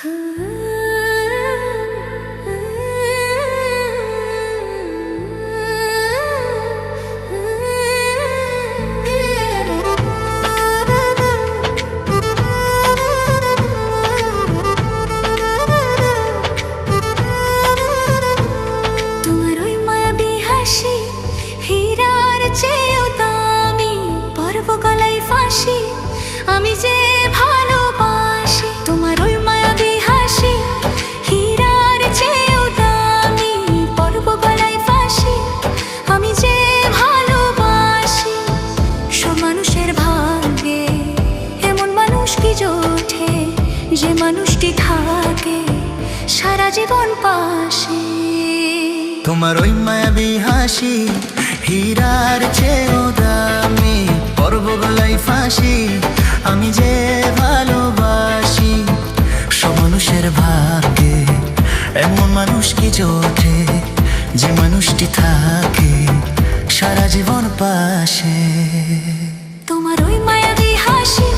আমি যে ভালোবাসি তোমার ওই মায়াবী হাসি, হীরার চেয়েও দামি পরব গলায় ফাঁসি। আমি যে ভালোবাসি সব মানুষের ভাগ্যে এমন মানুষ কি জোটে, যে মানুষটি থাকে সারা জীবন পাশে। তোমার ওই মায়াবী হাসি, হীরার চেয়েও দামি পরব গলায় ফাঁসি। আমি যে ভালোবাসি সব মানুষের ভাগ্যে এমন মানুষ কি জোটে, যে মানুষটি থাকে সারা জীবন পাশে। তোমার ওই মায়াবী হাসি,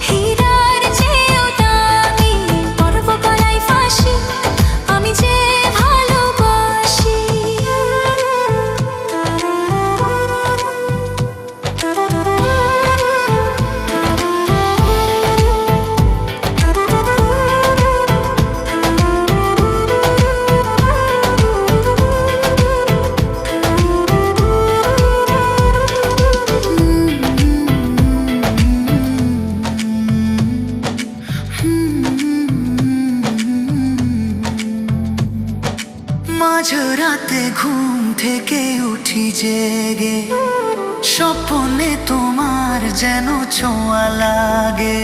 হীরার চেয়েও দামি পরব গলায় ফাঁসি। আমি যে ভালোবাসি মাঝরাতে ঘুম থেকে উঠি জেগে, স্বপ্নে তোমার যেন ছোঁয়া লাগে।